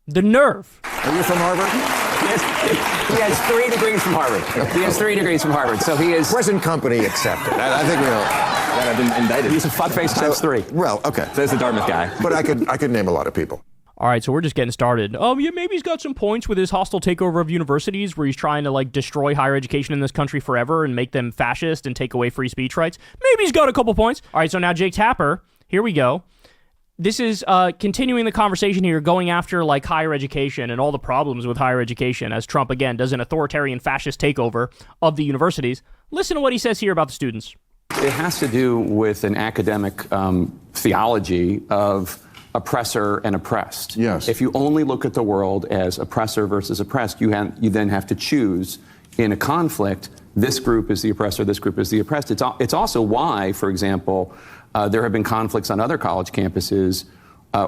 The nerve. Are you from Harvard? He has 3 degrees from Harvard. He has 3 degrees from Harvard, so he is... Present company accepted. I think we know. God, I've been indicted. He's a fuckface times 3. Well, okay. So that's the Dartmouth guy. But I could name a lot of people. All right, so we're just getting started. Oh, yeah, maybe he's got some points with his hostile takeover of universities where he's trying to, destroy higher education in this country forever and make them fascist and take away free speech rights. Maybe he's got a couple points. All right, so now Jake Tapper, here we go. This is continuing the conversation here, going after, higher education and all the problems with higher education as Trump, again, does an authoritarian fascist takeover of the universities. Listen to what he says here about the students. It has to do with an academic theology of oppressor and oppressed. Yes. If you only look at the world as oppressor versus oppressed, you then have to choose in a conflict, this group is the oppressor, this group is the oppressed. It's also why, for example, there have been conflicts on other college campuses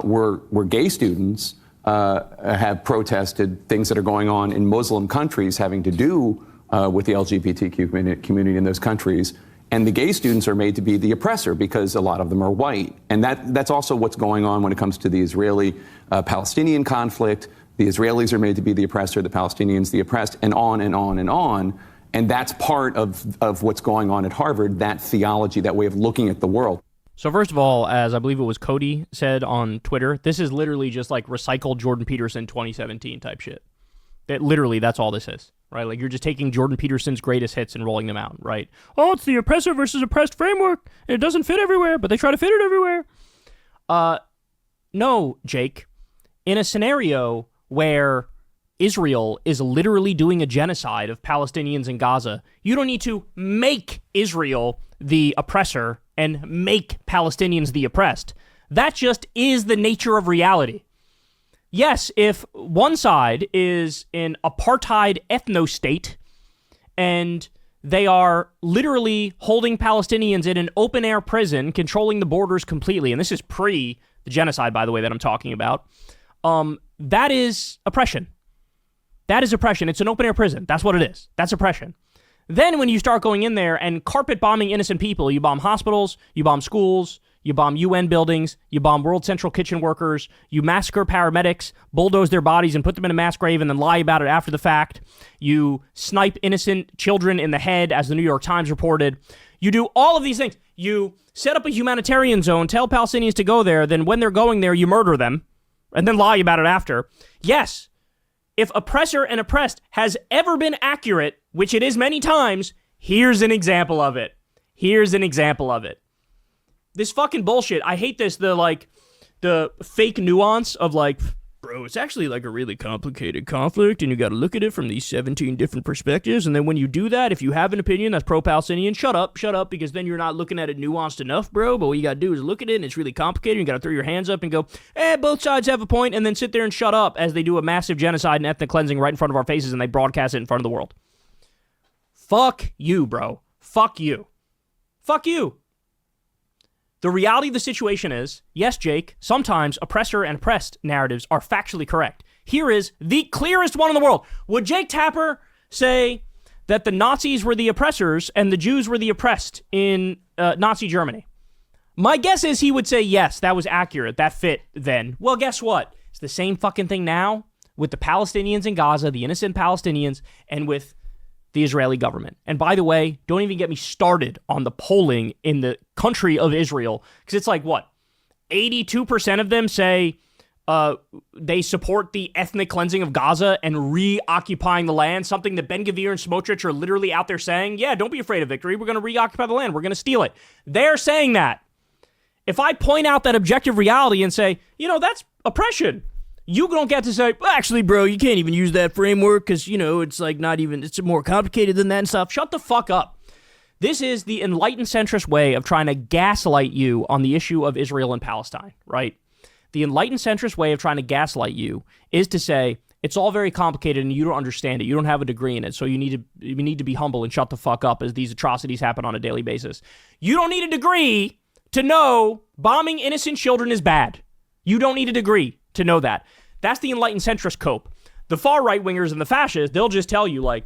where gay students have protested things that are going on in Muslim countries having to do with the LGBTQ community in those countries. And the gay students are made to be the oppressor because a lot of them are white. And that's also what's going on when it comes to the Israeli-Palestinian conflict. The Israelis are made to be the oppressor, the Palestinians the oppressed, and on and on and on. And that's part of what's going on at Harvard, that theology, that way of looking at the world. So first of all, as I believe it was Cody said on Twitter, this is literally just recycled Jordan Peterson 2017 type shit. That's all this is, right? You're just taking Jordan Peterson's greatest hits and rolling them out, right? Oh, it's the oppressor versus oppressed framework, and it doesn't fit everywhere, but they try to fit it everywhere. No, Jake. In a scenario where Israel is literally doing a genocide of Palestinians in Gaza, you don't need to make Israel the oppressor and make Palestinians the oppressed. That just is the nature of reality. Yes, if one side is an apartheid ethno-state and they are literally holding Palestinians in an open-air prison, controlling the borders completely, and this is pre the genocide, by the way, that I'm talking about, that is oppression. That is oppression. It's an open-air prison. That's what it is. That's oppression. Then when you start going in there and carpet bombing innocent people, you bomb hospitals, you bomb schools, you bomb UN buildings, you bomb World Central Kitchen workers, you massacre paramedics, bulldoze their bodies and put them in a mass grave and then lie about it after the fact. You snipe innocent children in the head, as the New York Times reported. You do all of these things. You set up a humanitarian zone, tell Palestinians to go there, then when they're going there, you murder them, and then lie about it after. Yes, if oppressor and oppressed has ever been accurate, which it is many times, here's an example of it. Here's an example of it. This fucking bullshit. I hate this, the fake nuance of bro, it's actually a really complicated conflict and you got to look at it from these 17 different perspectives. And then when you do that, if you have an opinion that's pro-Palestinian, shut up, because then you're not looking at it nuanced enough, bro. But what you got to do is look at it and it's really complicated. You got to throw your hands up and go, both sides have a point, and then sit there and shut up as they do a massive genocide and ethnic cleansing right in front of our faces and they broadcast it in front of the world. Fuck you, bro. Fuck you. Fuck you. The reality of the situation is, yes, Jake, sometimes oppressor and oppressed narratives are factually correct. Here is the clearest one in the world. Would Jake Tapper say that the Nazis were the oppressors and the Jews were the oppressed in Nazi Germany? My guess is he would say, yes, that was accurate. That fit then. Well, guess what? It's the same fucking thing now with the Palestinians in Gaza, the innocent Palestinians, and with the Israeli government. And by the way, don't even get me started on the polling in the country of Israel, because it's 82% of them say they support the ethnic cleansing of Gaza and reoccupying the land, something that Ben-Gvir and Smotrich are literally out there saying, yeah, don't be afraid of victory. We're going to reoccupy the land. We're going to steal it. They're saying that. If I point out that objective reality and say, that's oppression, you don't get to say, well, actually, bro, you can't even use that framework because, it's it's more complicated than that and stuff. Shut the fuck up. This is the enlightened centrist way of trying to gaslight you on the issue of Israel and Palestine, right? The enlightened centrist way of trying to gaslight you is to say, it's all very complicated and you don't understand it. You don't have a degree in it, so you need to be humble and shut the fuck up as these atrocities happen on a daily basis. You don't need a degree to know bombing innocent children is bad. You don't need a degree to know that. That's the enlightened centrist cope. The far right-wingers and the fascists, they'll just tell you,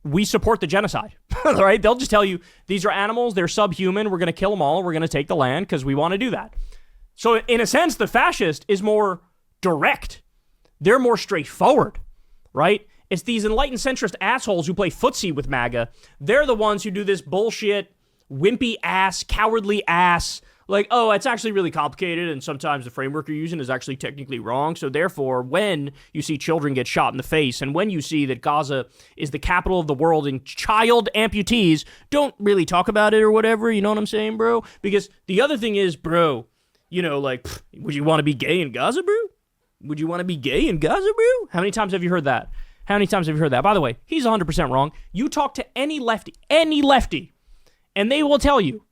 we support the genocide, right? They'll just tell you, these are animals, they're subhuman, we're going to kill them all, we're going to take the land because we want to do that. So in a sense, the fascist is more direct They're more straightforward, right? It's these enlightened centrist assholes who play footsie with MAGA. They're the ones who do this bullshit, wimpy ass, cowardly ass, like, oh, it's actually really complicated, and sometimes the framework you're using is actually technically wrong. So therefore, when you see children get shot in the face, and when you see that Gaza is the capital of the world and child amputees, don't really talk about it or whatever, you know what I'm saying, bro? Because the other thing is, bro, you know, like, would you want to be gay in Gaza, bro? Would you want to be gay in Gaza, bro? How many times have you heard that? How many times have you heard that? By the way, he's 100% wrong. You talk to any lefty, and they will tell you,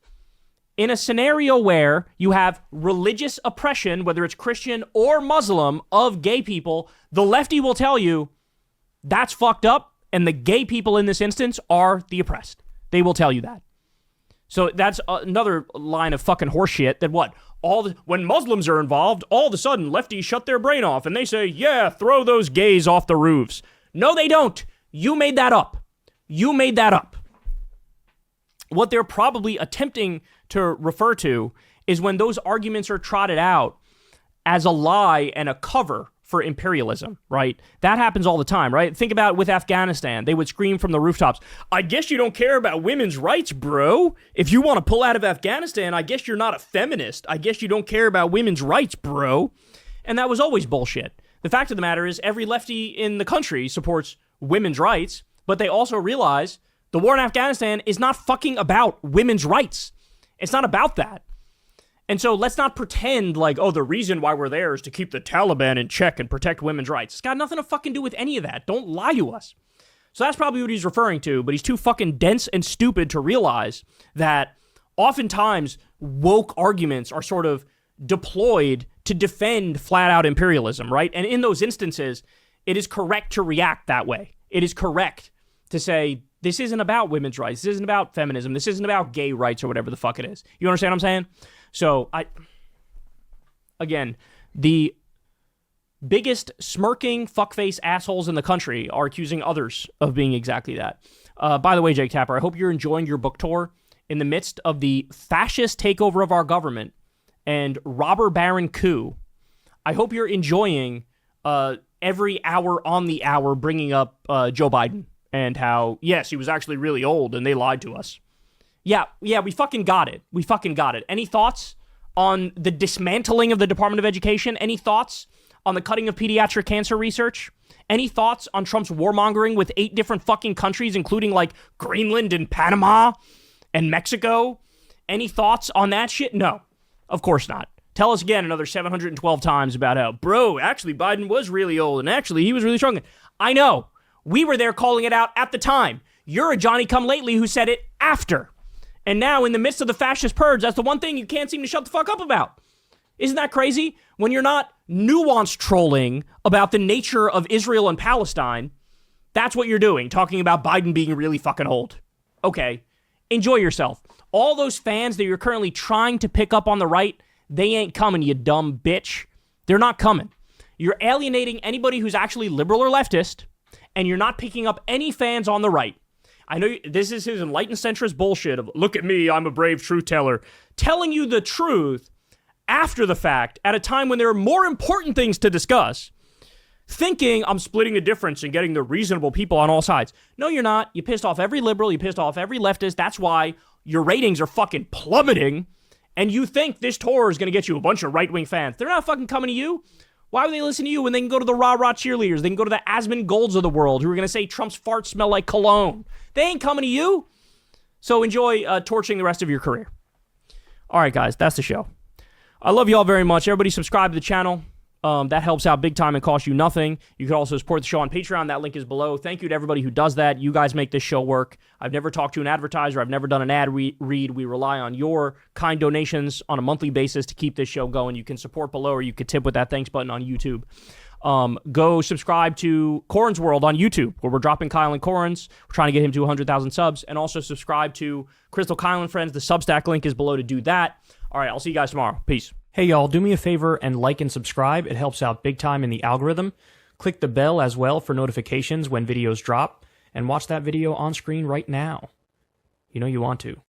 in a scenario where you have religious oppression, whether it's Christian or Muslim, of gay people, the lefty will tell you that's fucked up, and the gay people in this instance are the oppressed. They will tell you that. So that's another line of fucking horseshit that when Muslims are involved, all of a sudden lefties shut their brain off and they say, yeah, throw those gays off the roofs. No, they don't. You made that up. You made that up. What they're probably attempting to refer to is when those arguments are trotted out as a lie and a cover for imperialism, right? That happens all the time, right? Think about with Afghanistan. They would scream from the rooftops, I guess you don't care about women's rights, bro. If you want to pull out of Afghanistan, I guess you're not a feminist. I guess you don't care about women's rights, bro. And that was always bullshit. The fact of the matter is every lefty in the country supports women's rights, but they also realize the war in Afghanistan is not fucking about women's rights. It's not about that. And so let's not pretend like, oh, the reason why we're there is to keep the Taliban in check and protect women's rights. It's got nothing to fucking do with any of that. Don't lie to us. So that's probably what he's referring to, but he's too fucking dense and stupid to realize that oftentimes woke arguments are sort of deployed to defend flat-out imperialism, right? And in those instances, it is correct to react that way. It is correct to say, this isn't about women's rights. This isn't about feminism. This isn't about gay rights or whatever the fuck it is. You understand what I'm saying? So, again, the biggest smirking fuckface assholes in the country are accusing others of being exactly that. By the way, Jake Tapper, I hope you're enjoying your book tour in the midst of the fascist takeover of our government and robber baron coup. I hope you're enjoying every hour on the hour bringing up Joe Biden. And how, yes, he was actually really old and they lied to us. Yeah, we fucking got it. We fucking got it. Any thoughts on the dismantling of the Department of Education? Any thoughts on the cutting of pediatric cancer research? Any thoughts on Trump's warmongering with 8 different fucking countries, including like Greenland and Panama and Mexico? Any thoughts on that shit? No, of course not. Tell us again another 712 times about how, bro, actually Biden was really old and actually he was really strong. I know. We were there calling it out at the time. You're a Johnny-come-lately who said it after. And now, in the midst of the fascist purge, that's the one thing you can't seem to shut the fuck up about. Isn't that crazy? When you're not nuanced trolling about the nature of Israel and Palestine, that's what you're doing, talking about Biden being really fucking old. Okay, enjoy yourself. All those fans that you're currently trying to pick up on the right, they ain't coming, you dumb bitch. They're not coming. You're alienating anybody who's actually liberal or leftist, and you're not picking up any fans on the right. I know this is his enlightened centrist bullshit of, look at me, I'm a brave truth teller, telling you the truth after the fact at a time when there are more important things to discuss, thinking I'm splitting the difference and getting the reasonable people on all sides. No, you're not. You pissed off every liberal. You pissed off every leftist. That's why your ratings are fucking plummeting, and you think this tour is going to get you a bunch of right-wing fans. They're not fucking coming to you. Why would they listen to you when they can go to the rah-rah cheerleaders? They can go to the Asmund Golds of the world who are going to say Trump's farts smell like cologne. They ain't coming to you. So enjoy torching the rest of your career. All right, guys, that's the show. I love you all very much. Everybody subscribe to the channel. That helps out big time and costs you nothing. You can also support the show on Patreon. That link is below. Thank you to everybody who does that. You guys make this show work. I've never talked to an advertiser. I've never done an ad read. We rely on your kind donations on a monthly basis to keep this show going. You can support below, or you could tip with that thanks button on YouTube. Go subscribe to Corrin's World on YouTube, where we're dropping Kyle and Corrin's. We're trying to get him to 100,000 subs. And also subscribe to Crystal Kyle and Friends. The Substack link is below to do that. All right, I'll see you guys tomorrow. Peace. Hey, y'all, do me a favor and like and subscribe. It helps out big time in the algorithm. Click the bell as well for notifications when videos drop. And watch that video on screen right now. You know you want to.